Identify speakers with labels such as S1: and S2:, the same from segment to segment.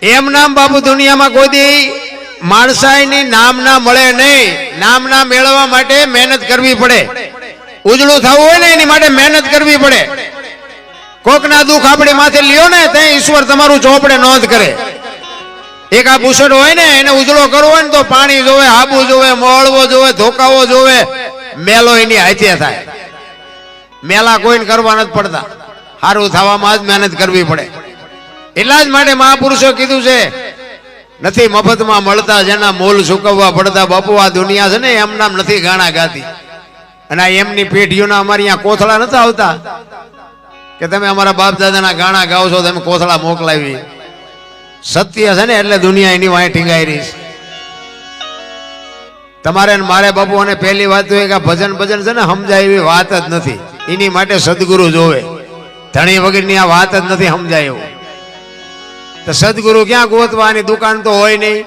S1: એમ નામ બાપુ દુનિયામાં કોઈ દી માણસાઈની નામ ના મળે નહીં. નામ ના મેળવવા માટે મહેનત કરવી પડે. ઉજળું થવું હોય ને એની માટે મહેનત કરવી પડે. કોકના દુઃખ આપણે માથે લ્યો ને તે ઈશ્વર તમારું ચોપડે નોંધ કરે. એક આ બુસડ હોય ને એને ઉજળો કરવો હોય ને તો પાણી જોવે, આબુ જોવે, મોળવો જોવે, ધોકાવો જોવે. મેલો એની હાથે થાય. મેલા કોઈને કરવા નથી પડતા. સારું થવામાં જ મહેનત કરવી પડે. એટલા જ માટે મહાપુરુષો કીધું છે નથી મફતમાં મળતા જેના મોલ ચૂકવવા પડતા. બાપુ આ દુનિયા છે ને એમ નામ નથી ગાણા ગાતી. અને એમની પેઢીઓના અમારી અહીંયા કોથળા નથી આવતા કે તમે અમારા બાપ દાદાના ગાણા ગાઓ છો, તમે કોથળા મોકલાવી. સત્ય છે ને એટલે દુનિયા એની વાંહે ટીંગાઈ રહી છે. તમારે મારે બાપુ અને પહેલી વાત તો એ કે ભજન ભજન છે ને સમજાય એવી વાત જ નથી. એની માટે સદગુરુ જોવે. ધણી વગરની આ વાત જ નથી સમજાય એવું. તો સદગુરુ ક્યાં ગોતવાની? દુકાન તો હોય નહીં,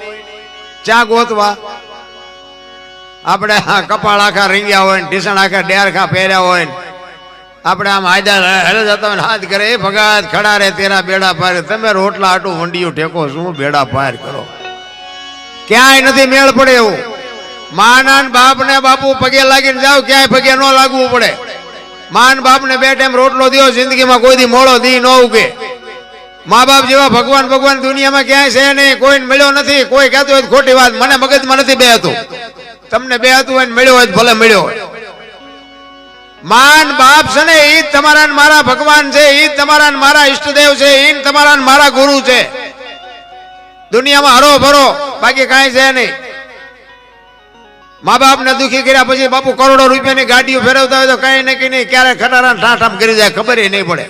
S1: ક્યાં ગોતવા? આપણે કપાળ આખા રીંગ્યા હોય ને ઢીસણ આખા ડેરખા પહેર્યા હોય ને આપણે આમ હાયદા હેલે જતા હોય હાથ કરે એ ભગત ખડા રે તેરા બેડા પાર. તમે રોટલા આટું વંડિયું ઠેકો શું બેડા પાર કરો? ક્યાંય નથી મેળ પડે એવું. માન બાપ ને બાપુ પગે લાગીને જાવ, ક્યાંય પગે ન લાગવું પડે. માન બાપ ને બે ટાઈમ રોટલો દો, જિંદગીમાં કોઈ દી મોડો દી ન ઉગે. મા બાપ જેવા ભગવાન ભગવાન દુનિયામાં ક્યાંય છે નહીં. કોઈને મળ્યો નથી. કોઈ કહેતું હોય ખોટી વાત, મને મગજમાં નથી બે હતું. તમને બે હતું હોય મળ્યો હોય ભલે મળ્યો હોય. માન બાપ છે ને એ તમારા મારા ભગવાન છે, એ તમારા મારા ઈષ્ટદેવ છે, એ તમારા મારા ગુરુ છે. દુનિયામાં હરો ભરો બાકી કાંઈ છે નહીં. મા બાપ ને દુખી કર્યા પછી બાપુ કરોડો રૂપિયાની ગાડીઓ ફેરવતા હોય તો કઈ નક્કી નહીં ક્યારે ખટારા ઠાઠામ કરી જાય ખબર નહીં પડે.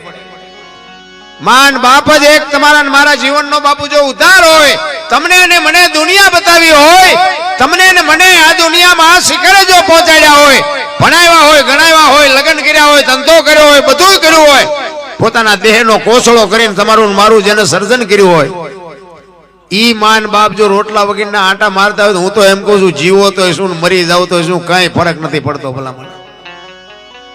S1: માન બાપ જ એક તમારા મારા જીવનનો બાપુ જો ઉદ્ધાર હોય, તમને અને મને દુનિયા બતાવી હોય, તમને અને મને આ દુનિયામાં શિખરે જો પહોંચાડ્યા હોય, ભણાવ્યા હોય, ગણાવ્યા હોય, લગ્ન કર્યા હોય, ધંધો કર્યો હોય, બધું કર્યું હોય, પોતાના દેહનો કોસળો કરીને તમારું મારું જેને સર્જન કર્યું હોય, ઈ માન બાપ જો રોટલા વગરના આટા મારતા હોય તો હું તો એમ કહું છું જીવો તો શું મરી જાવ તો શું કઈ ફરક નથી પડતો. ભલામણ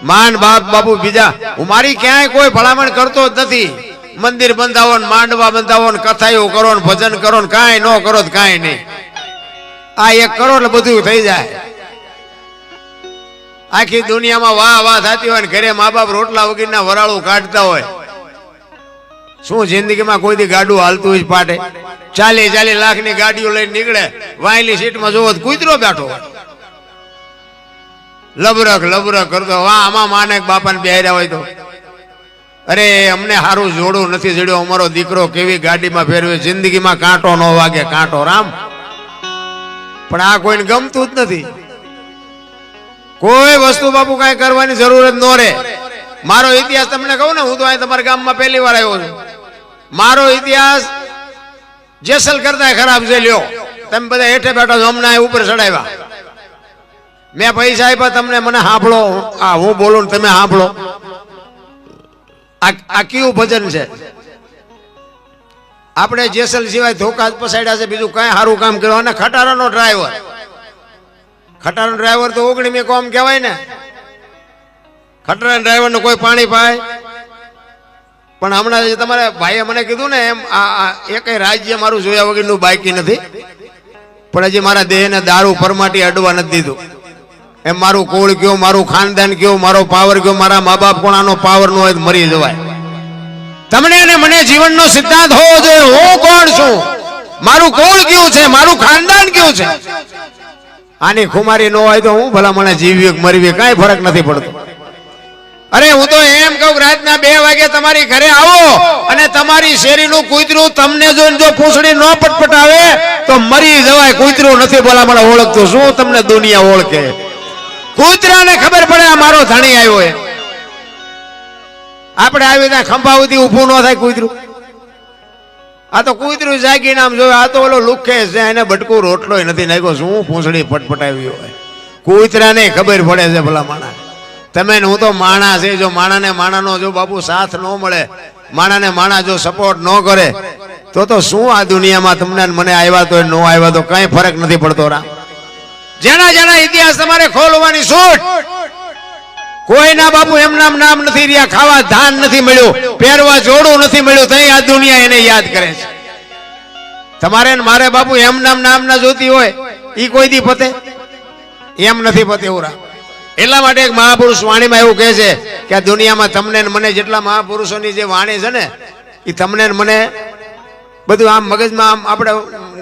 S1: માન બાપ બાપુ બીજા હું મારી ક્યાંય કોઈ ભલામણ કરતો જ નથી. મંદિર બંધાવો ને માંડવા બંધાવો ને કથાઓ કરો ને ભજન કરો ને કાંઈ ન કરો તો કાંઈ નહીં. આ એક કરો એટલે બધું થઈ જાય. આખી દુનિયામાં વાહ વાહ થતી હોય ને ઘરે મા બાપ રોટલા વગરના વરાળું કાઢતા હોય. શું જિંદગીમાં કોઈ દી ગાડું હાલતું જ પાટે? 40 લાખની ગાડીઓ લઈને નીકળે, વાયલી સીટમાં જોવો કૂતરો બેઠો હોય, લબરક લબરક કરતો. વાહ આમાં માને બાપાને બેહર્યા હોય તો અરે અમને સારું જોડું નથી જડ્યો, અમારો દીકરો કેવી ગાડીમાં ફેરવે, જિંદગીમાં કાંટો ન વાગે, કાંટો રામ. પણ આ કોઈને ગમતું જ નથી. કોઈ વસ્તુ બાપુ કઈ કરવાની જરૂરત ન રહે. મારો ઇતિહાસ તમને કહું ને, હું તો અહીં તમારા ગામમાં પહેલી વાર આવ્યો છું. મારો ઇતિહાસ જેસલ કરતા ખરાબ છે. લ્યો તમે બધા હેઠે બેઠો છો, અમને ઉપર ચડાવ્યા. મેં પૈસા આપ્યા તમને, મને સાંભળો. આ હું બોલું તમે સાંભળો. આ કેવું ભજન છે? આપણે જેસલ સિવાય ધોકા જ પસાડ્યા છે, બીજું કઈ સારું કામ કર્યું. અને ખટારાનો ડ્રાઈવર, ખટારાનો ડ્રાઈવર તો 19મી કોમ કહેવાય ને. ખટારાના ડ્રાઈવર નું કોઈ પાણી પાય. પણ હમણાં તમારે ભાઈએ મને કીધું ને એમ આ એક રાજ્ય મારું જોયા વગરનું બાકી નથી. પણ હજી મારા દેહને દારૂ પરમાટી અડવા નથી દીધું. એમ મારું કુળ કયો, મારું ખાનદાન કયો, મારો પાવર કયો, મારા મા બાપ કોણાનો પાવર નો હોય મરી જવાય. તમને અને મને જીવનનો સિદ્ધાંત હોવો જોઈએ. હું કોણ છું, મારું કુળ કયું છે, મારું ખાનદાન કયું છે. આની ખુમારી ન હોય તો હું ભલા મને જીવી મરવી કઈ ફરક નથી પડતો. અરે હું તો એમ કહું રાતના 2 વાગે તમારી ઘરે આવો અને તમારી શેરીનું કૂતરું તમને જોઈને જો પૂંછડી ન પટપટાવે તો મરી જવાય. કૂતરું નથી ભલા મને ઓળખતું, શું તમને દુનિયા ઓળખે? કૂતરાને ખબર પડે આ મારો ધણી આવ્યો. આપણે આવી ત્યાં ખંભાવતી ઊભું ન થાય કૂતરું. આ તો કૂતરું જાગી નામ જોયું. આ તો ઓલો લુખે છે, એને બટકું રોટલો નથી નાખ્યો, શું પૂંછડી પટપટાવી હોય. કૂતરાને ખબર પડે છે ભલા માણા. તમે હું તો માણા છે. જો માણાને માણાનો જો બાપુ સાથ ન મળે, માણાને માણા જો સપોર્ટ ન કરે તો શું આ દુનિયામાં તમને મને આવ્યા તો ન આવ્યા તો કઈ ફરક નથી પડતો. રામ જેના જેના ઇતિહાસ તમારે ખોલવાની છૂટ. કોઈના બાપુ એમ નામ નથી રહ્યા, ખાવા ધાન નથી મળ્યું, પહેરવા જોડું નથી મળ્યું, તઈ આ દુનિયા એને યાદ કરે છે. તમારે ને મારે બાપુ એમ નામ ના જોતી હોય ઈ કોઈ દી પતે એમ નથી પતે એવું. એટલા માટે એક મહાપુરુષ વાણીમાં એવું કહે છે કે આ દુનિયામાં તમને ને મને જેટલા મહાપુરુષોની જે વાણી છે ને એ તમને ને મને બધું આમ મગજમાં આમ આપણે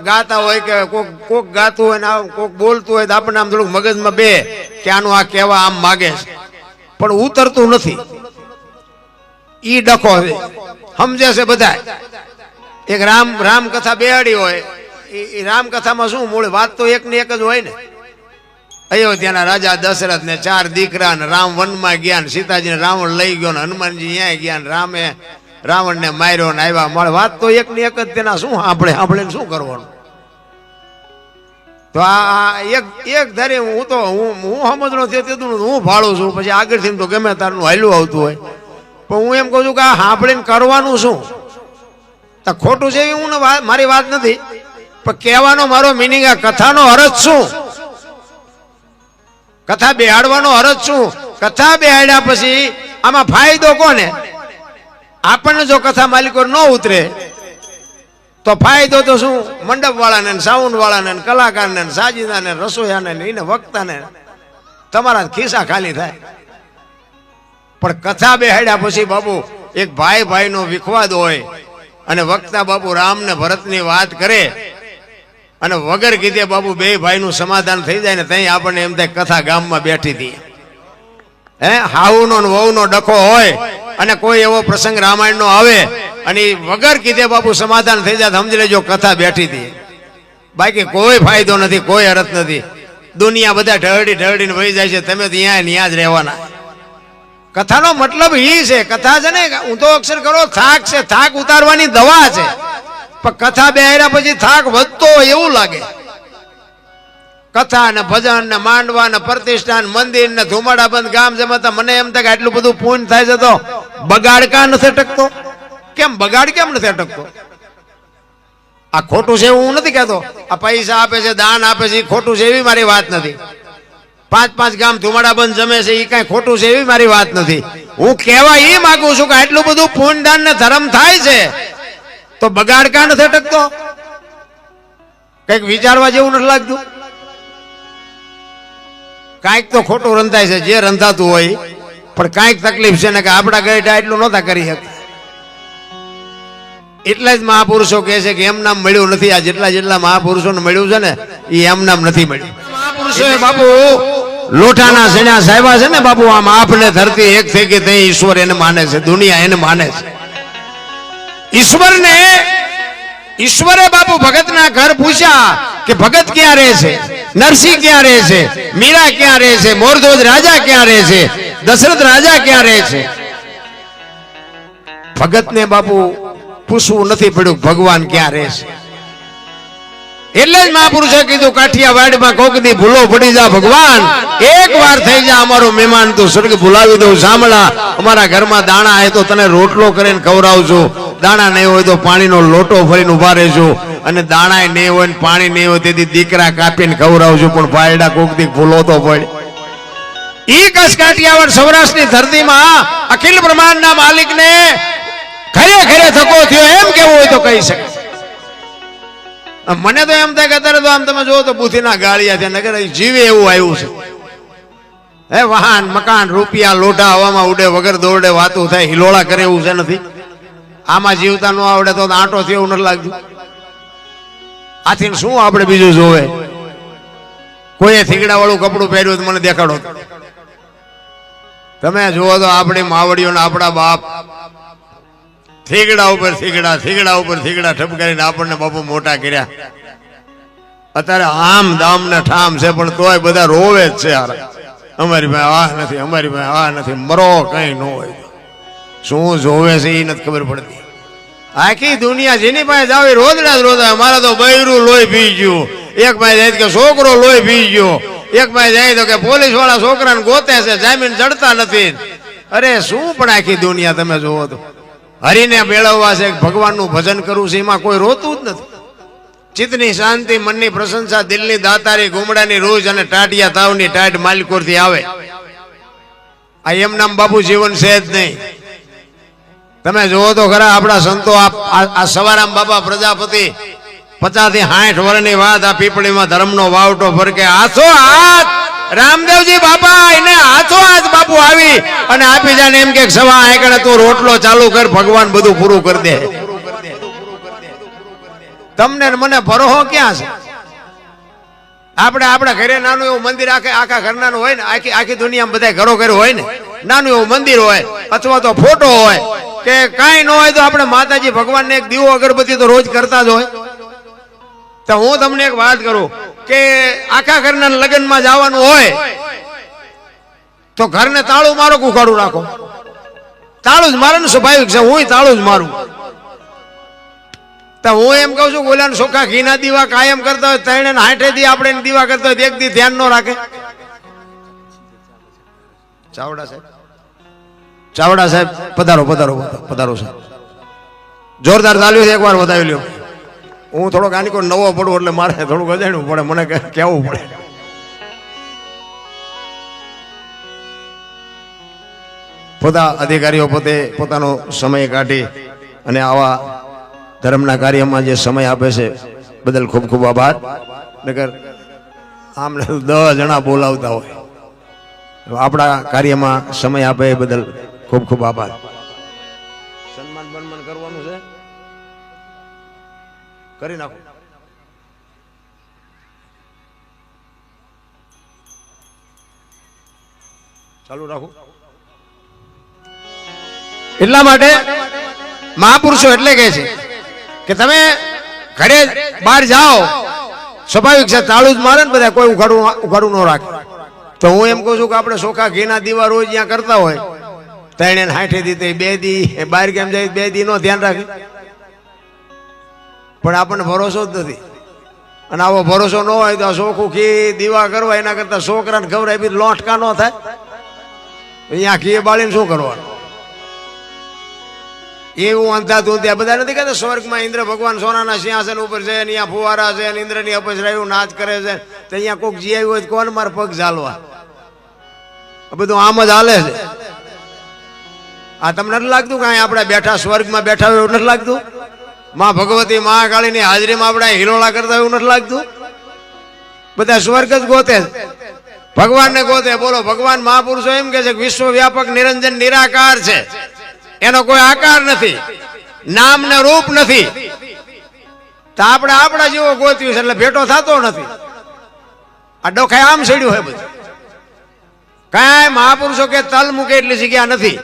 S1: ગાતા હોય કે કોક ગાતું હોય ને કોક બોલતું હોય તો આપણને આમ થોડુંક મગજમાં બે કે આનું આ કહેવા આમ માગે છે પણ ઉતરતું નથી. ઈ ડખો છે સમજે છે બધા. એક રામ કથા બેહાડી હોય એ રામ કથામાં શું મૂળ વાત તો એક ને એક જ હોય ને. અયોધ્યાના રાજા દશરથ ને 4 દીકરા ને રામ વનમાં ગયા ને સીતાજીને રાવણ લઈ ગયો ને હનુમાનજી અહીંયા ગયા ને રામે રાવણને માર્યો ને આવ્યા મળે. વાત તો એક ની એક જ. તેના શું આપણે શું કરવાનું? તો આ એક ધારે હું સમજણો થયો તેતું હું ફાળું છું. પછી આગળથી તો ગમે તારનું હાલ્યું આવતું હોય પણ હું એમ કહું છું કે આ સાંભળીને કરવાનું શું? ખોટું છે હું મારી વાત નથી પણ કહેવાનો મારો મિનિંગ આ કથાનો અર્થ શું? કથા બેહાડવાનો અર્થ શું? કથા બેહાડ્યા પછી આમાં ફાયદો કોને? આપણને જો કથા માલિકો ન ઉતરે તો ફાયદો તો શું? મંડપ વાળાને, સાઉન્ડ વાળાને, કલાકારને, સાજીદાને, રસોયાને, એને વક્તાને, તમારા ખિસ્સા ખાલી થાય. પણ કથા બેહાડ્યા પછી બાપુ એક ભાઈ નો વિખવાદ હોય અને વક્તા બાપુ રામ ને ભરત ની વાત કરે અને વગર કીધે બાપુ બે ભાઈ નું સમાધાન થઈ જાય ને ત્યાં આપણને એમ થાય કથા ગામમાં બેઠી હતી. હાઉનો ને વહુનો ડખો હોય અને કોઈ એવો પ્રસંગ રામાયણ નો આવે અને વગર કીધે બાપુ સમાધાન થઈ જાય સમજી લેજો કથા બેઠી હતી. બાકી કોઈ ફાયદો નથી, કોઈ અર્થ નથી. દુનિયા બધા ઢળડીને વહી જાય છે, તમે ત્યાં જ રહેવાના. કથાનો મતલબ ઈ છે, કથા છે ને ઊંધો અક્ષર કરો થાક છે, થાક ઉતારવાની દવા છે. પણ કથા બેહાર્યા પછી થાક વધતો હોય એવું લાગે. કથા ને ભજન ને માંડવા ને પ્રતિષ્ઠા ને મંદિર ને ધુમાડા બંધ ગામ જમાતા મને એમ થાય કે આટલું બધું પૂન થાય છે તો બગાડ કા નથી અટકતો? કેમ બગાડ કેમ નથી અટકતો? આ ખોટું છે એવું હું નથી કહેતો. આ પૈસા આપે છે, દાન આપે છે, ખોટું છે એવી મારી વાત નથી. 5 ગામ ધુમાડા બંધ જમે છે એ કઈ ખોટું છે એવી મારી વાત નથી. હું કહેવા એ માંગુ છું કે આટલું બધું પૂન દાન ને ધર્મ થાય છે તો બગાડ કા નથી અટકતો? કઈક વિચારવા જેવું નથી લાગતું? કાંઈક તો ખોટું રંધાય છે, જે રંધાતું હોય પણ કાંઈક તકલીફ છે ને કે આપણા ગઈઢા એટલું નહોતા કરી શકતા. એટલા જ મહાપુરુષો કહે છે કે એમ નામ મળ્યું નથી. આ જેટલા મહાપુરુષોને મળ્યું છે ને એ એમ નામ નથી મળ્યું. મહાપુરુષો બાપુ લોઠાના સણ્યા સાહેબા છે ને બાપુ, આમ આપને ધરતી એક થઈ ગઈ ત્યાં ઈશ્વર એને માને છે, દુનિયા એને માને છે. ઈશ્વરે બાપુ ભગતના ઘર પૂછ્યા કે ભગત ક્યાં રહે છે, નરસિંહ ક્યાં રહે છે, મીરા ક્યાં રહે છે, મોરધોજ રાજા ક્યાં રહે છે, દશરથ રાજા ક્યાં રહે છે? ભગતને બાપુ પૂછવું નથી પડ્યું ભગવાન ક્યાં રહે છે. એટલે જ મહાપુરુષે કીધું કાઠિયાવાડમાં કોક દી ભૂલો પડી જા ભગવાન, એક વાર થઈ જા અમારો મહેમાન તો સ્વર્ગ ભૂલાવી દઉં. સાંભળા, અમારા ઘરમાં દાણા હોય તો તને રોટલો કરીને ખવડાવજો, દાણા નહીં હોય તો પાણીનો લોટો ભરીને ઉભા રહેજો, અને દાણા નહીં હોય ને પાણી નહીં હોય તેથી દીકરા કાપીને ખવડાવજો. પણ ભાઈડા કોક દી ભૂલો તો પડે. ઈ કચ્છ કાઠિયાવાડ સૌરાષ્ટ્રની ધરતીમાં અખિલ બ્રહ્માંડના માલિકને ઘરે થકો થયો એમ કેવું હોય તો કહી શકે. મને તો એમ થાય કે અત્યારે તો આમ તમે જોવો તો બુથીના ગાળિયા છે, નગર જીવે એવું આવ્યું છે. હે વાહન મકાન રૂપિયા લોઢા હવામાં ઉડે, વગર દોડે વાતું થાય, હિલોળા કરે એવું છે નથી. આમાં જીવતા ન આવડે તો આંટો થયો એવું નથી લાગતું. આથી શું આપણે બીજું જોવે? કોઈએ થીગડા વાળું કપડું પહેર્યું તો મને દેખાડો. તમે જુઓ તો આપણી માવડીઓ ને આપણા બાપ થીગડા ઉપર થીગડા ઠપકારીને આપણને બાપુ મોટા કર્યા. અત્યારે આમ દામ ને ઠામ છે પણ તોય બધા રોવે જ છે. યાર અમારી પાસે આ નથી, અમારી પાસે આ નથી. મરો કઈ ન હોય. શું જોવે છે એ નથી ખબર પડતી. આખી દુનિયા જેની પાસે જાવ રોજડા જ રોજ. મારા તો બૈરું લોહી પી ગયું, એક પાસે જાય કે છોકરો લોહી પી ગયો, એક પાસે જાય તો કે પોલીસ વાળા છોકરાને ગોતે છે, જામીન ચડતા નથી. અરે શું પણ આખી દુનિયા તમે જોવો તો હરીને મેળવવા છે, ભગવાનનું ભજન કરવું છે, એમાં કોઈ રોતું જ નથી. ચિત્તની શાંતિ, મનની પ્રશંસા, દિલની દાતારી, ગુમડાની રોજ અને ટાટિયા તાવની ટાટ માલિકોરથી આવે. આ એમ નામ બાપુ જીવન છે જ નહીં. તમે જોવો તો ખરા આપણા સંતો, આ સવારામ બાબા પ્રજાપતિ 50 થી 60 વર્ષની વાત આ પીપળીમાં ધર્મનો વાવટો ફરકે હાથો હાથ રામદેવજી બાપા એને હાથો હાથ બાપુ આવી અને આપી જાય એમ કે સવા એકડે તું રોટલો ચાલુ કર ભગવાન બધું પૂરું કરી દે. તમને મને ભરોહો ક્યાં છે? આપણે આપણા ઘરે નાનું એવું મંદિર આખા ઘરના હોય ને આખી દુનિયામાં બધા ઘરો ઘરે હોય ને નાનું એવું મંદિર હોય અથવા તો ફોટો હોય કે કાંઈ ન હોય તો આપણે માતાજી ભગવાનને એક દીવો અગરબત્તી તો રોજ કરતા જ હોય. તો હું તમને એક વાત કરું કે આખા ઘરના લગ્નમાં જવાનું હોય તો ઘરને તાળું મારો ઉખાડું રાખો. તાળું જ મારવાનું સ્વાભાવિક છે, હું તાળું જ મારું. તો હું એમ કહું છું ઓલાને સોખા ઘીના દીવા કાયમ કરતા હોય 360 દી આપણે દીવા કરતા હોય એક દી ધ્યાન ન રાખે. ચાવડા સાહેબ પધારો પધારો પધારો સાહેબ. જોરદાર તાલ્યું છે, એકવાર વધાવી લ્યો. હું થોડોક આની કોઈ નવો પડું એટલે મારે થોડુંક અજાણ્યું પડે, મને કહેવું પડે. પોતા અધિકારીઓ પોતે પોતાનો સમય કાઢી અને આવા ધર્મના કાર્યમાં જે સમય આપે છે બદલ ખૂબ ખૂબ આભાર. નગર આમને 10 જણા બોલાવતા હોય આપણા કાર્યમાં સમય આપે એ બદલ ખૂબ ખૂબ આભાર. સન્માન બન્માન કરવાનું છે, કરી નાખો. ચાલુ રાખો. એટલા માટે મહાપુરુષો એટલે કહે છે કે તમે ઘરે બહાર જાઓ સ્વાભાવિક છે તાળું જ મારે ને બધા, કોઈ ઉઘાડું ન રાખે. તો હું એમ કહું છું કે આપણે સોખા ઘીના દીવા રોજ ત્યાં કરતા હોય 360 દી 2 દી બહાર કેમ જાય 2 દી નો ધ્યાન રાખે, પણ આપણને ભરોસો જ નથી. અને આવો ભરોસો ન હોય તો સોખું ઘી દીવા કરવા એના કરતા છોકરાને ખવડાવી લોટકા ન થાય. અહીંયા ઘી બાળીને શું કરવાનું? એવું અંધાતું ત્યાં બધા નથી કહેતા સ્વર્ગમાં ઇન્દ્ર ભગવાન સોનાના સિંહાસન ઉપર છે, અહીંયા ફુવારા છે, ઇન્દ્રની અપસરાયું નાચ કરે છે, તો અહીંયા કોઈક જી આવ્યું હોય તો કોણ મારે પગ ઝાલવા? બધું આમ જ હાલે છે. આ તમને નથી લાગતું કે અહીંયા આપણે બેઠા સ્વર્ગમાં બેઠા હોય એવું નથી લાગતું? માં ભગવતી મહાકાળીની હાજરીમાં આપણે હિલોળા કરતા એવું નથી લાગતું? બધા સ્વર્ગ જ ગોતે છે, ભગવાનને ગોતે. બોલો, ભગવાન મહાપુરુષો એમ કે છે કે વિશ્વ વ્યાપક નિરંજન નિરાકાર છે, એનો કોઈ આકાર નથી, નામ ને રૂપ નથી. તો આપણે આપણા જેવો ગોત્યું છે એટલે ભેટો થતો નથી. આ ડોખાય આમ સડ્યું હોય બધું. કાંઈ મહાપુરુષો કે તલ મૂકે એટલી જગ્યા નથી,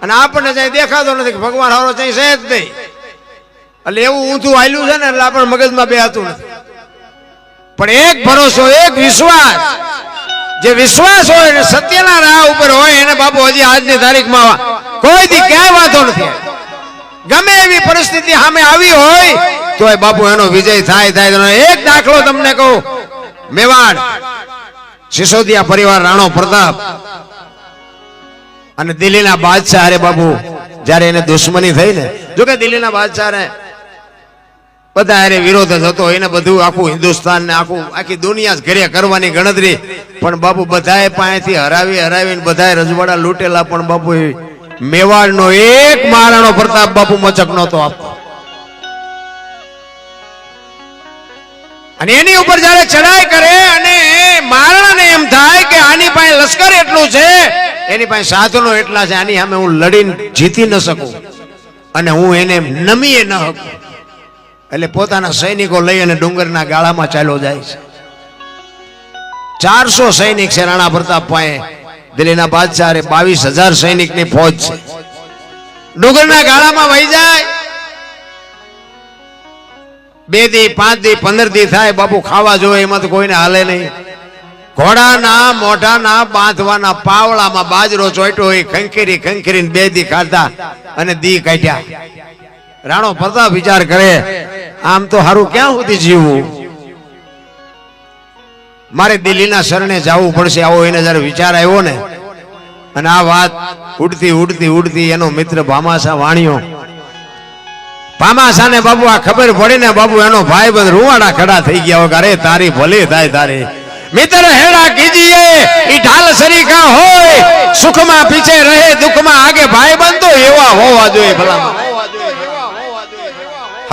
S1: અને આપણને જાય દેખાતો નથી કે ભગવાન હારો ચાઈ છે જ નહીં. એટલે એવું ઊંધું હાલ્યું છે ને એટલે આપણે મગજમાં બેહાતું નથી. પણ એક ભરોસો, એક વિશ્વાસ, જે વિશ્વાસ હોય ને સત્યના રાહ ઉપર હોય એને બાપુ હજી આજની તારીખમાં કોઈ દી ક્યાંય વાંધો નથી. ગમે એવી પરિસ્થિતિ સામે આવી હોય તો બાપુ એનો વિજય થાય. એક દાખલો તમને કહું, મેવાડ સિસોદિયા પરિવાર રાણો પ્રતાપ અને દિલ્હીના બાદશાહ અરે બાપુ જયારે એને દુશ્મની થઈ ને, જોકે દિલ્હીના બાદશાહ ને બધા અરે વિરોધ જ હતો, એને બધું આખું હિન્દુસ્તાન ને આખી દુનિયા જ ઘરે કરવાની ગણતરી, પણ બાપુ બધાએ પાસેથી હરાવીને બધાએ રજવાડા લૂંટેલા, પણ બાપુ મેવાડ નો એક મહારાણો પ્રતાપ બાપુ મચક નહોતો આપતો. અને એની ઉપર જયારે ચડાઈ કરે અને મહારાણાને એમ થાય કે આની પાસે લશ્કર એટલું છે, એની પાસે સાધનો એટલા છે, આની સામે હું લડીને જીતી ન શકું અને હું એને નમીએ ન શકું. એટલે પોતાના સૈનિકો લઈ અને ડુંગરના ગાળામાં ચાલ્યો જાય છે. 400 સૈનિક છે રાણા પ્રતાપ પાસે. દિલ્હીના બાદશાહ 22,000 સૈનિકની ફોજ છે. ડુંગરના ગાળામાં વહી જાય. 2 દી 5 દી 15 દી થાય બાપુ ખાવા જોઈએ એમાં તો કોઈને હાલે નહીં. ઘોડાના મોઢાના બાંધવાના પાવળામાં બાજરો ચોટ્યો હોય, ખંખેરીને 2 દી ખાધા અને દી કાઢ્યા. રાણો પ્રતાપ વિચાર કરે, આમ તો હારું ક્યાં સુધી જીવવું, મારે દિલ્હીના શરણે જવું પડશે. આવો એને જયારે વિચાર આવ્યો ને, અને આ વાત ઉડતી એનો મિત્ર ભામાસા વાણિયો. ભામાસા ને બાબુ આ ખબર પડી ને બાબુ એનો ભાઈ બંધ રૂવાડા ખડા થઈ ગયા. અરે તારી ભલે થાય તારી મિત્ર હેડા કીજીએ ઈ ઢાલ સરીખા હોય, સુખમાં પીછે રહે દુઃખમાં આગે ભાઈ બંધ તો એવા હોવા જોઈએ. ભલામાં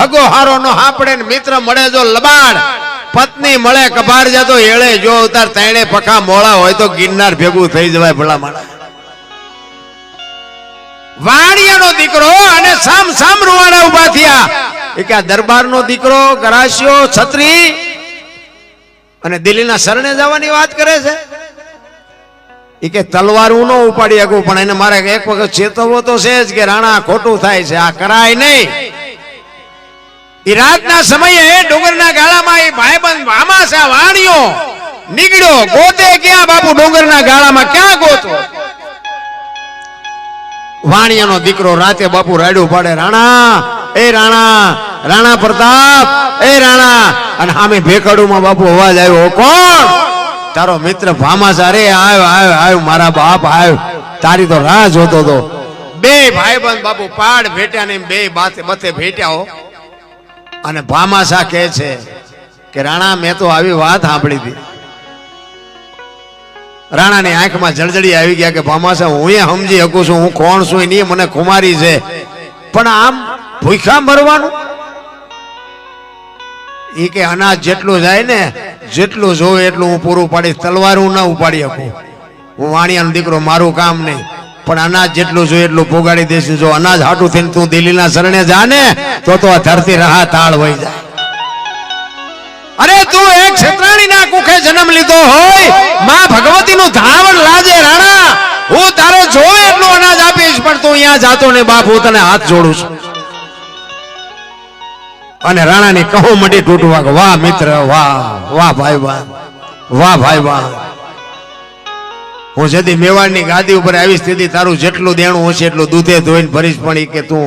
S1: હગો હારો નો હાપડે ને મિત્ર મળે જો લબાડ, પત્ની મળે કબાર જતો એળે જો ઉતાર, તૈણે પખા મોળા હોય તો ગિરનાર ભેગું થઈ જવાય ભલા માણા. વાણિયાનો દીકરો અને સામ સામ રૂવાડા ઉભા થયા. એ કે આ દરબારનો દીકરો ગરાસ્યો છત્રી અને દિલ્હીના શરણે જવાની વાત કરે છે. એ કે તલવાર હું ન ઉપાડી શકું, પણ એને મારે એક વખત ચેતવવો તો છે જ કે રાણા ખોટું થાય છે, આ કરાય નહીં. એ રાતના સમયે ડુંગરના ગાળામાં એ ભાઈબંધ ભામાસા વાણિયો નીકળ્યો. ગોતે ક્યાં બાપુ? ડુંગરના ગાળામાં ક્યાં ગોતો? વાણિયાનો દીકરો રાતે બાપુ રાડ્યું પાડે, રાણા એ રાણા, રાણા પ્રતાપ એ રાણા. અને સામે ભેખડુમાં બાપુ અવાજ આવ્યો, કોણ? તારો મિત્ર ભામાસા. રે આવ્યો આવ્યો આવ્યો મારા બાપ આવ્યો, તારી તો રાહ જોતો તો. બે ભાઈબંધ બાપુ પાડ ભેટ્યા ને બે બાતે બતે ભેટ્યા હો. અને ભામાસા કહે છે કે રાણા મેં તો આવી વાત સાંભળી હતી. રાણાની આંખમાં જળજળી આવી ગયા કે ભામાસા હું એ સમજી શકું છું હું કોણ છું, એની મને ખુમારી છે, પણ આમ ભૂખ્યા મરવાનું? એ કે અનાજ જેટલું જાય ને જેટલું જોવે એટલું હું પૂરું પાડીશ, તલવાર હું ના ઉપાડી શકું. હું વાણિયાનો દીકરો, મારું કામ નહીં, પણ અનાજ જેટલું જોઈએ એટલું પોગાડી દઈશ. જો અનાજ હાટું થઈને તું દિલ્હીના શરણે જા ને તો આ ધરતી રહા તાળ વહી જાય. અરે તું એક ક્ષેત્રાણીના કુખે જન્મ લીધો હોય, માં ભગવતીનું ધાવણ લાજે રાણા, હું તારે જોવે એટલું અનાજ આપીશ, પણ તું અહીંયા જાતો ને બાપ, હું તને હાથ જોડું છું. અને રાણાની કહો મડી તૂટવા, વાહ મિત્ર વાહ, વાહ ભાઈ વાહ, વાહ ભાઈ વાહ. હું જદી મેવાડની ગાદી ઉપર આવી સ્થિતિ તારું જેટલું દેણું હશે એટલું દૂધે ધોઈને ભરીશ, પણ કે તું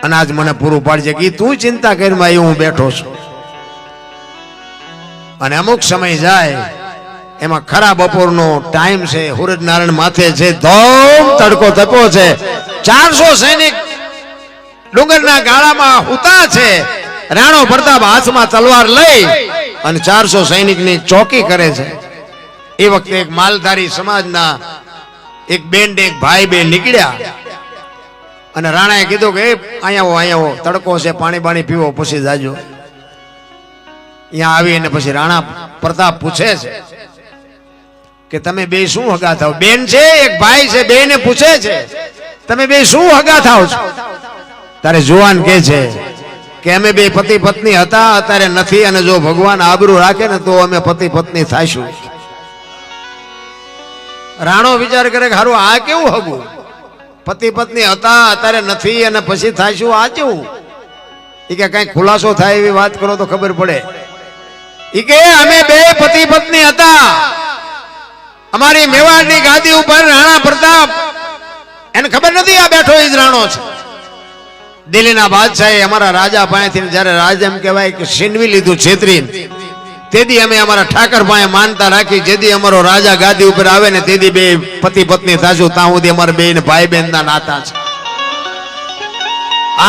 S1: અનાજ મને પૂરું પાડજે, કે તું ચિંતા કરીને અહીં હું બેઠો છું. અને અમુક સમય જાય એમાં ખરા બપોરનો ટાઈમ છે, સૂરજ નારાયણ માથે છે, ધોમ તડકો તપ્યો છે, 400 સૈનિક ડુંગરના ગાળામાં ઉતા છે. રાણો પ્રતાપ હાથમાં તલવાર લઈ અને 400 સૈનિકની ચોકી કરે છે. એ વખતે એક માલધારી સમાજના એક બેન ને એક ભાઈ બે નીકળ્યા અને રાણાએ કીધું કે અહીંયા આવો, તડકો છે, પાણી બાણી પીવો પછી જાજો. અહીંયા આવીને પછી રાણા પ્રતાપ પૂછે છે કે તમે બે શું હગા થાવ? બેન છે એક ભાઈ છે, બે ને પૂછે છે તમે બે શું હગા થાવ છો? તારે જુવાન કે છે કે અમે બે પતિ પત્ની હતા, અત્યારે નથી, અને જો ભગવાન આબરૂ રાખે ને તો અમે પતિ પત્ની થાઈશું. રાણો વિચાર કરે કે હારું આ કેવું હગું? પતિ પત્ની હતા, અત્યારે નથી, અને પછી થાઈશું, આ કેવું? એ કે કઈ ખુલાસો થાય એવી વાત કરો તો ખબર પડે. એ કે અમે બે પતિ પત્ની હતા, અમારી મેવાડની ગાદી ઉપર રાણા પ્રતાપ, એને ખબર નથી આ બેઠો ઈ જ રાણો છે. દિલ્હીના બાદશાહે અમારા રાજા પાસેથી જયારે રાજા એમ કહેવાય કે છીનવી લીધું છેતરી, તેથી અમે અમારા ઠાકર પાસે માનતા રાખી, જેથી અમારો રાજા ગાદી ઉપર આવે ને તેથી બે પતિ પત્ની થાશું, ત્યાં સુધી અમારા બે ભાઈ બહેન ના નાતા છે.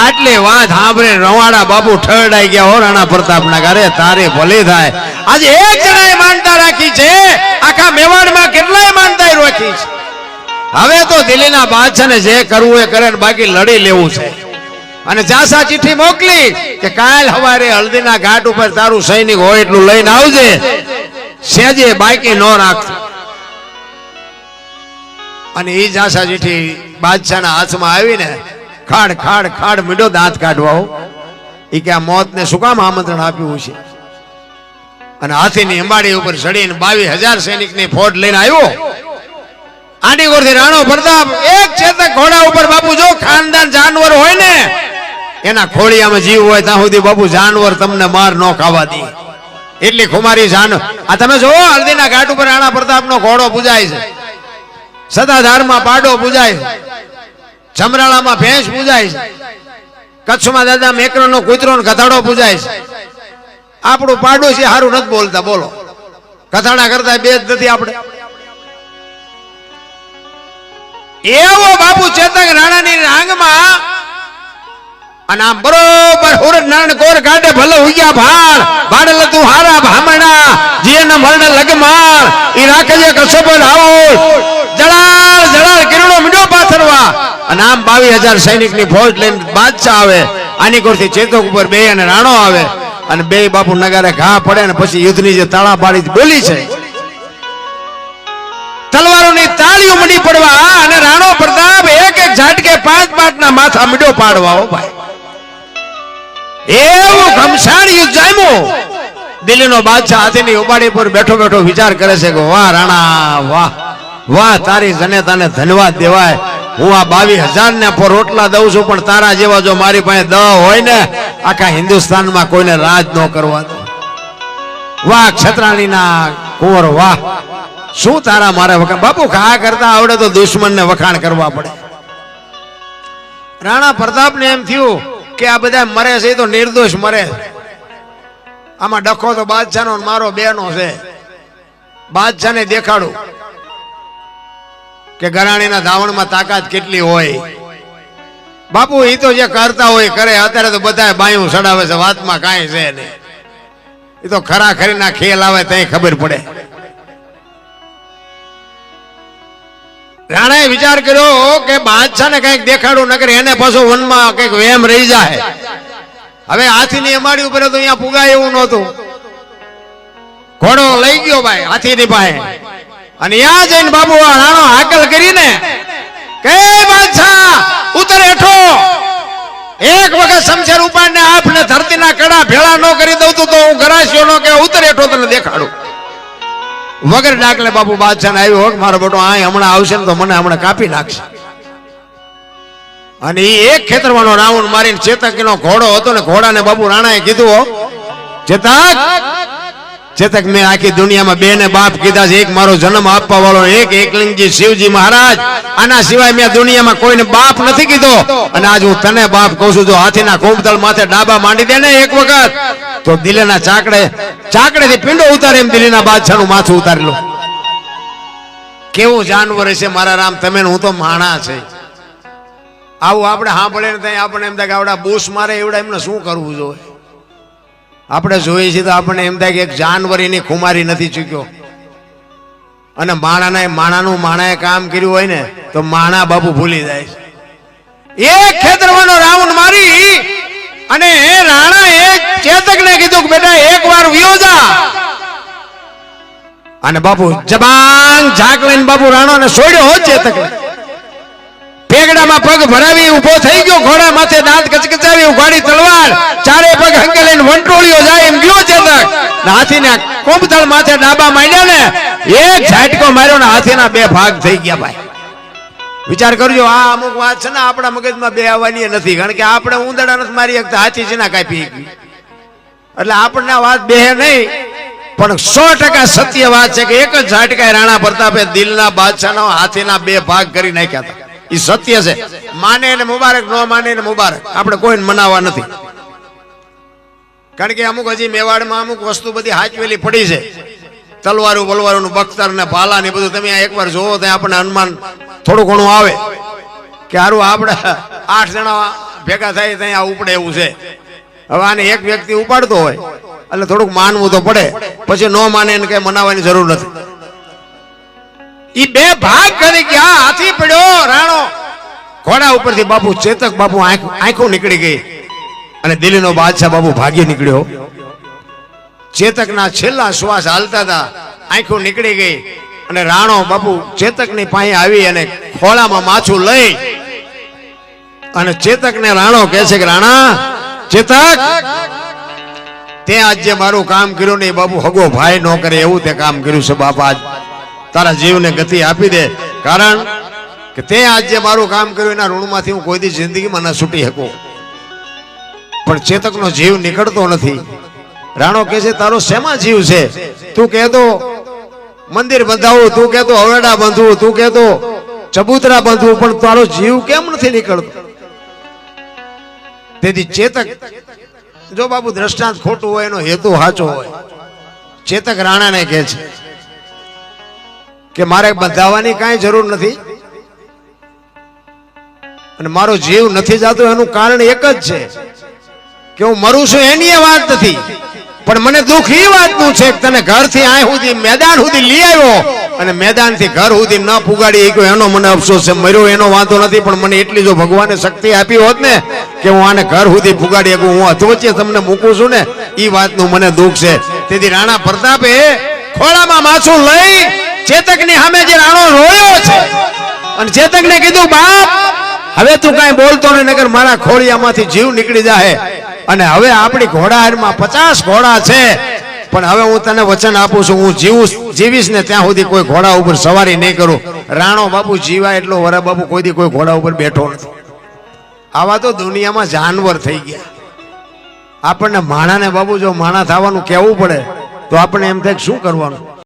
S1: આટલી વાત સાંભળે રવાડા બાપુ ઠરડાઈ ગયા હો રાણા પ્રતાપ ના. અરે તારે ભલે થાય, આજે એક જણાએ માનતા રાખી છે, આખા મેવાડમાં કેટલાય માનતા રાખી છે. હવે તો દિલ્હીના બાદશાહને જે કરવું એ કરે, બાકી લડી લેવું છે. અને જાસા ચિઠ્ઠી મોકલી કે કાલ સવારે હલ્દીના ઘાટ ઉપર તારું સૈનિક હોય એટલું લઈને આવજે, સેજે બાકી ન રાખતો. અને એ જાસા ચિઠ્ઠી બાદશાહના હાથમાં આવીને ખાડ ખાડ ખાડ મીડો દાંત કાઢવા. એ કે આ મોતને શું કામ આમંત્રણ આપ્યું છે? અને હાથીની અંબાડી ઉપર ચડીને 22,000 સૈનિકની ફોજ લઈને આવ્યો. આંડીગોરથી રાણો પ્રતાપ એક ચેતક ઘોડા ઉપર બાપુ, જો ખાનદાન જાનવર હોય ને એના ખોળિયામાં જીવ હોય ત્યાં સુધી બાપુ જાનવર તમને માર ન ખાવા દે, એટલી ખુમારી જાનવર. આ તમે જો હલ્દીના ઘાટ ઉપર રાણા પ્રતાપનો ઘોડો પૂજાય છે, સદાધારમાં પાડો પૂજાય છે, જમરાળામાં ભેંસ પૂજાય છે, કચ્છમાં દાદા મેકરનો કૂતરો ને ગધાડો પૂજાય છે. આપણું પાડોશી સારું નથી બોલતા, બોલો ગધાડા કરતા બે જ નથી આપણે. એવો બાપુ ચેતક રાણાની રાંગમાં, અને આમ બરોબર સૂરજ નારાયણ કોર કાઢે ભલે ઉગ્યા ભાળ ભાડલ તું હારા ભામણા જીને મરણ લગમાર ઈ રાખજે કસોબર આવો જળાળ જળાળ કિરણો મીડો પાથરવા. અને આમ 22,000 સૈનિકની ફોજ લઈને બાદશાહ આવે. આની કોરથી ચેતક ઉપર બે અને રાણો આવે અને બે બાપુ નગારે ઘા પડે અને પછી યુદ્ધની જે તાળા પાડી બોલી છે, તલવારોની તાળીઓ મંડી પડવા અને રાણો પ્રતાપ એક એક ઝાટકે 5 ના માથા મીડો પાડવા. ઓ ભાઈ, એવું ઘમસાણ યુદ્ધ જામ્યું. દિલ્હીનો બાદશાહ હાથીની ઉપાડી પર બેઠો બેઠો વિચાર કરે છે કે વાહ રાણા, વાહ વાહ, તારી જનેતાને ધન્યવાદ દેવાય. હું આ 22,000 ને પર રોટલા દઉં છું, પણ તારા જેવા જો મારી પાસે 10 હોય ને, આખા હિન્દુસ્તાનમાં કોઈને રાજ ન કરવા દો. વાહ ક્ષત્રાણીના કુંવર, વાહ, શું તારા મારે વખાણ. બાપુ ખા કરતા આવડે તો દુશ્મનને વખાણ કરવા પડે. રાણા પ્રતાપને એમ થયું કે આ બધા મરે છે તો નિર્દોષ મરે. આમાં ડખો તો બાદશાહનો મારો બેનો છે. બાદશાહને દેખાડું કે ગરાણીના ધાવણમાં તાકાત કેટલી હોય. બાપુ એ તો જે કરતા હોય કરે. અત્યારે તો બધા બાયું ચડાવે છે, વાતમાં કાંઈ છે નહીં. એ તો ખરા ખરીના ખેલ આવે ત્યાં ખબર પડે. રાણાએ વિચાર કર્યો કે બાદશાહને કઈક દેખાડું, નકર એને પાછું વનમાં કઈક વેમ રહી જાય. હવે હાથીની અમારી ઉપર તો અહીંયા પુગાય એવું નહોતું. ઘોડો લઈ ગયો ભાઈ હાથીની પાસે, અને ત્યાં જઈને બાબુ રાણો હાકલ કરીને કે બાદશાહ ઉતર હેઠો. એક વખત શમશેર ઉપાડને આપને ધરતીના કડા ભેળા ન કરી દઉં તો હું ગરાસ્યો નો કે ઉતર હેઠો તને દેખાડું. વગર ડાકલે બાપુ બાદશાહ ને આવ્યો, મારો બેટો આ હમણાં આવશે ને તો મને હમણાં કાપી નાખશે. અને એ એક ખેતરવાનો રાઉન્ડ મારીને ચેતકનો ઘોડો હતો ને, ઘોડાને બાપુ રાણાએ કીધું, ચેતક મેં આખી દુનિયામાં 2 ને બાપ કીધા છે, એક મારો જન્મ આપવા વાળો, એક એકલિંગજી શિવજી મહારાજ. આના સિવાય મેં દુનિયામાં કોઈને બાપ નથી કીધો. અને આજ હું તને બાપ કહું છું. જો હાથીના કોમતલ માથે ડાબા માંડી દે ને એક વખત, તો દિલ્હીના ચાકડેથી પિંડો ઉતારે એમ દિલ્હીના બાદશાહનું માથું ઉતારી લો. કેવું જાનવર હશે મારા રામ તમે, હું તો માણા છે. આવું આપણે સાંભળે ને ત્યાં આપણે એમ થાય કે આવડા બૂસ મારે એવડા એમને શું કરવું જોઈએ. આપણે જોઈએ છીએ તો આપણને એમ થાય કે એક જાનવર એની ખુમારી નથી ચૂક્યો. અને માણાએ કામ કર્યું હોય ને તો માણા બાપુ ભૂલી જાય છે. એક ખેતરવાનો રાઉન્ડ મારી અને રાણાએ ચેતકને કીધું કે બેટા એકવાર વિયો જા. અને બાપુ જબાંગ ઝાક લઈને બાપુ રાણાને છોડ્યો હો ચેતકને. પેગડામાં પગ ભરાવી ઉભો થઈ ગયો, ઘોડા માથે દાંત કચકચાવી ઉઘાડી તલવાર, ચારે પગ હંકેલીને વંટોળિયો જાય એમ ગયો ચેતક. હાથીને કોમતળ માથે ડાબા માંડ્યા ને એક ઝાટકો માર્યો ને હાથીના 2 ભાગ થઈ ગયા. ભાઈ વિચાર કરજો, આ અમુક વાત છે ને આપણા મગજમાં બે આવવાની નથી. કારણ કે આપણે ઉંદરડા નથી મારી શકતા, હાથી છે ના કાપી શકવી. એટલે આપણને વાત બે નહીં, પણ 100% સત્ય વાત છે કે એક જ ઝાટકાએ રાણા પ્રતાપે દિલના બાદશાહનો હાથીના 2 ભાગ કરી નાખ્યા હતા. એ સત્ય છે. માને એને મુબારક, ન માને એને મુબારક. આપણે કોઈને મનાવવા નથી. કારણ કે અમુક હજી મેવાડમાં અમુક વસ્તુ બધી હાચવેલી પડી છે. તલવારું બલવારું બખ્તર ને ભાલા ને બધું તમે એકવાર જોવો તો આપણને અનુમાન થોડું ઘણું આવે કે હારું આપણે 8 જણા ભેગા થાય ત્યાં ઉપડે એવું છે. હવે આને એક વ્યક્તિ ઉપાડતો હોય એટલે થોડુંક માનવું તો પડે. પછી ન માને એને કઈ મનાવવાની જરૂર નથી. ઈ 2 ભાગ કરી ગયા. હાથી પડ્યો રાણો ઘોડા ઉપરથી. બાપુ ચેતક બાપુ આંખો નીકળી ગઈ અને દિલ્હીનો બાદશાહ બાપુ ભાગી નીકળ્યો. ચેતકના છેલ્લા શ્વાસ હાલતા હતા, આંખો નીકળી ગઈ અને રાણો બાપુ ચેતકની પાસે આવી અને ખોળામાં માછું લઈ અને ચેતકને રાણો કહે છે કે રાણા ચેતક, તે આજ જે મારું કામ કર્યું ને બાપુ હગો ભાઈ ન કરે એવું તે કામ કર્યું છે. બાપા આજ તારા જીવને ગતિ આપી દે. કારણ કે તે આજ જે મારું કામ કર્યું એના ઋણમાંથી હું કોઈ દી જિંદગીમાં ન છૂટી શકું. પણ ચેતકનો જીવ નીકળતો નથી. રાણો કહે છે તારો શેમાં જીવ છે? તું કહેતો મંદિર બંધાવું, તું કહેતો હવેડા બાંધવું, તું કહેતો ચબૂતરા બાંધવું, પણ તારો જીવ કેમ નથી નીકળતો? તેથી ચેતક, જો બાપુ દ્રષ્ટાંત ખોટું હોય એનો હેતુ સાચો હોય. ચેતક રાણાને કહે છે કે મારે બંધાવવાની કાંઈ જરૂર નથી અને મારો જીવ નથી જતો એનું કારણ એક જ છે કે હું મરું છું એની વાત નથી. પણ મને દુઃખ એ વાતનું છે કે તને ઘરથી આ સુધી મેદાન સુધી લઈ આવ્યો અને મેદાનથી ઘર સુધી ન પુગાડી શક્યો એનો મને અફસોસ છે. મર્યો એનો વાંધો નથી, પણ મને એટલી જો ભગવાને શક્તિ આપી હોત ને કે હું આને ઘર સુધી પુગાડી શકું, હું અધવચ્ચે તમને મૂકું છું ને એ વાતનું મને દુઃખ છે. તેથી રાણા પ્રતાપે ખોળામાં માછું લઈ ચેતકની સામે જે રાણો રોયો છે અને ચેતકને કીધું, બાપ હવે તું કાંઈ બોલતો નહીં, નકર મારા ખોળિયામાંથી જીવ નીકળી જાય. અને હવે આપણી ઘોડાહારમાં 50 ઘોડા છે, પણ હવે હું તને વચન આપું છું, હું જીવીશ ને ત્યાં સુધી કોઈ ઘોડા ઉપર સવારી નહીં કરું. રાણો બાપુ જીવાય એટલો વરા બાપુ કોઈ દી કોઈ ઘોડા ઉપર બેઠો નથી. આવા તો દુનિયામાં જાનવર થઈ ગયા. આપણને માણાને બાપુ જો માણા થવાનું કહેવું પડે તો આપણે એમ થાય શું કરવાનું.